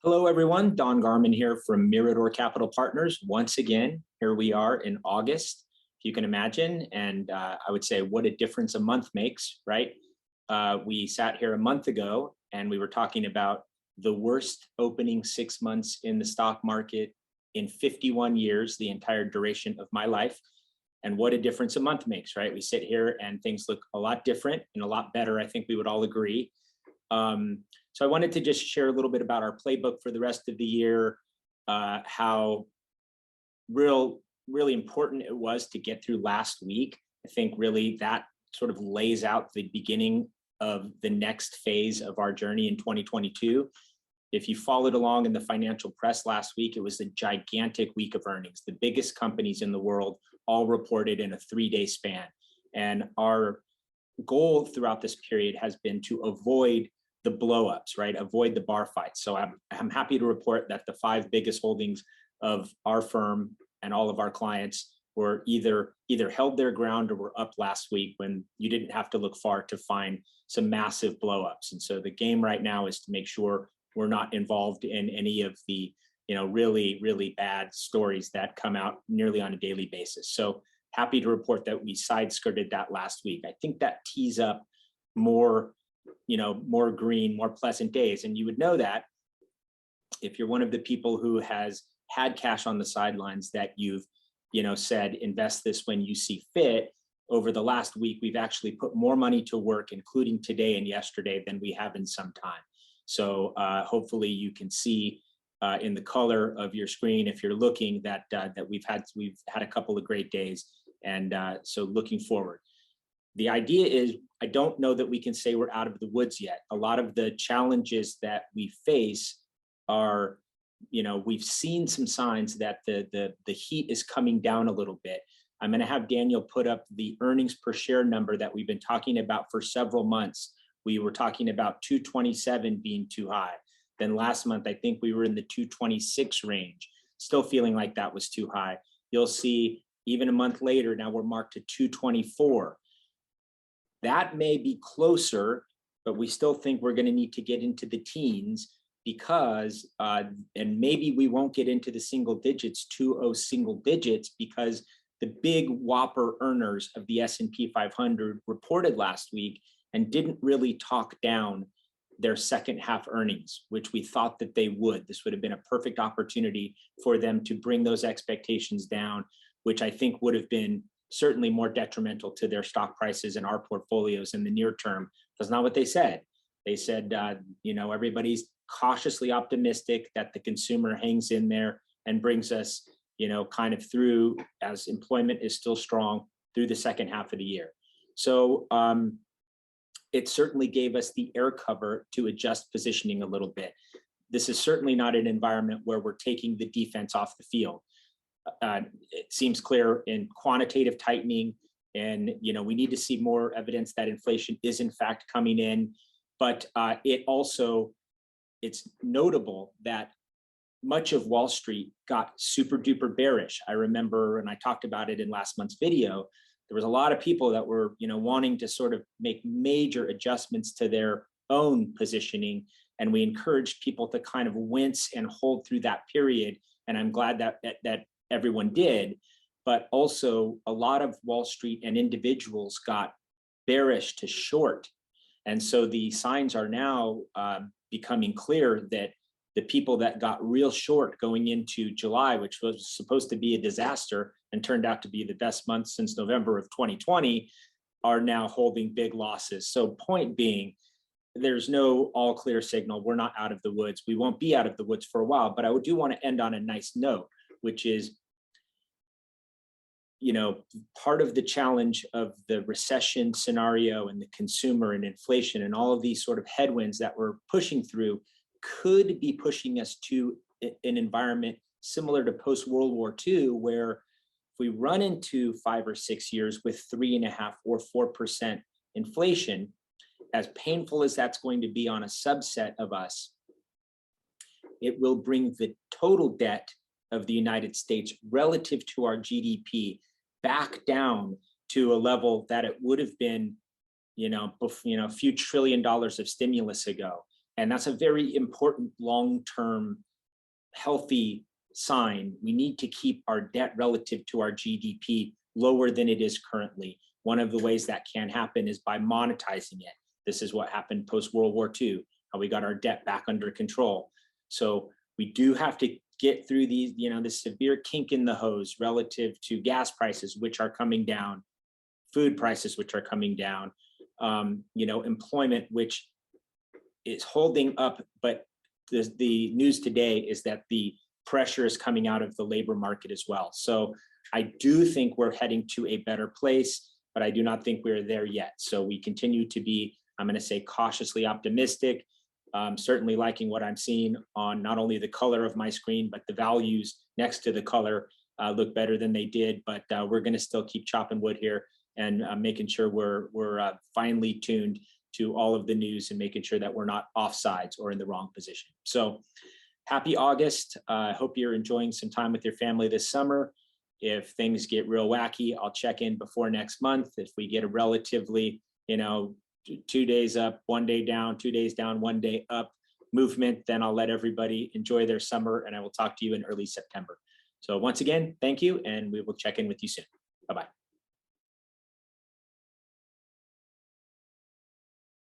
Hello, everyone. Don Garman here from Mirador Capital Partners. Once again, here we are in August, if you can imagine. And I would say what a difference a month makes, right? We sat here a month ago and we were talking about the worst opening 6 months in the stock market in 51 years, the entire duration of my life. And what a difference a month makes, right? We sit here and things look a lot different and a lot better. I think we would all agree. So I wanted to just share a little bit about our playbook for the rest of the year, how really important it was to get through last week. I think really that sort of lays out the beginning of the next phase of our journey in 2022. If you followed along in the financial press last week, it was a gigantic week of earnings. The biggest companies in the world all reported in a 3-day span. And our goal throughout this period has been to avoid the blowups, right? Avoid the bar fights. So I'm happy to report that the 5 biggest holdings of our firm and all of our clients were either held their ground or were up last week when you didn't have to look far to find some massive blowups. And so the game right now is to make sure we're not involved in any of the really bad stories that come out nearly on a daily basis. So happy to report that we side-skirted that last week. I think that tees up more green, more pleasant days. And you would know that if you're one of the people who has had cash on the sidelines that you've, said, invest this when you see fit. Over the last week, we've actually put more money to work, including today and yesterday, than we have in some time. So hopefully you can see in the color of your screen, if you're looking, that we've had a couple of great days. And so looking forward. The idea is, I don't know that we can say we're out of the woods yet. A lot of the challenges that we face are, we've seen some signs that the heat is coming down a little bit. I'm going to have Daniel put up the earnings per share number that we've been talking about for several months. We were talking about 227 being too high. Then last month, I think we were in the 226 range, still feeling like that was too high. You'll see even a month later, now we're marked to 224. That may be closer, but we still think we're going to need to get into the teens because, and maybe we won't get into the single digits, 2.0 single digits, because the big whopper earners of the S&P 500 reported last week and didn't really talk down their second half earnings, which we thought that they would. This would have been a perfect opportunity for them to bring those expectations down, which I think would have been certainly more detrimental to their stock prices and our portfolios in the near term. That's not what they said. They said, everybody's cautiously optimistic that the consumer hangs in there and brings us, kind of through, as employment is still strong, through the second half of the year. So it certainly gave us the air cover to adjust positioning a little bit. This is certainly not an environment where we're taking the defense off the field. It seems clear in quantitative tightening, and we need to see more evidence that inflation is in fact coming in. But it's notable that much of Wall Street got super duper bearish. I remember, and I talked about it in last month's video, there was a lot of people that were wanting to sort of make major adjustments to their own positioning, and we encouraged people to kind of wince and hold through that period. And I'm glad that everyone did, but also a lot of Wall Street and individuals got bearish to short. And so the signs are now becoming clear that the people that got real short going into July, which was supposed to be a disaster and turned out to be the best month since November of 2020, are now holding big losses. So point being, there's no all clear signal. We're not out of the woods. We won't be out of the woods for a while, but I do want to end on a nice note, which is, part of the challenge of the recession scenario and the consumer and inflation and all of these sort of headwinds that we're pushing through could be pushing us to an environment similar to post-World War II, where if we run into 5 or 6 years with 3.5 or 4% inflation, as painful as that's going to be on a subset of us, it will bring the total debt of the United States relative to our GDP back down to a level that it would have been, a few $1 trillion of stimulus ago. And that's a very important long-term healthy sign. We need to keep our debt relative to our GDP lower than it is currently. One of the ways that can happen is by monetizing it. This is what happened post-World War II, how we got our debt back under control. So we do have to get through these, this severe kink in the hose relative to gas prices, which are coming down, food prices, which are coming down, employment, which is holding up. But the news today is that the pressure is coming out of the labor market as well. So I do think we're heading to a better place, but I do not think we're there yet. So we continue to be, I'm going to say, cautiously optimistic. Certainly liking what I'm seeing on not only the color of my screen, but the values next to the color look better than they did. But we're going to still keep chopping wood here and making sure we're finely tuned to all of the news and making sure that we're not offsides or in the wrong position. So happy August. I hope you're enjoying some time with your family this summer. If things get real wacky, I'll check in before next month. If we get a relatively, 2 days up, 1 day down, 2 days down, 1 day up movement, then I'll let everybody enjoy their summer, and I will talk to you in early September. So once again, thank you, and we will check in with you soon. Bye-bye.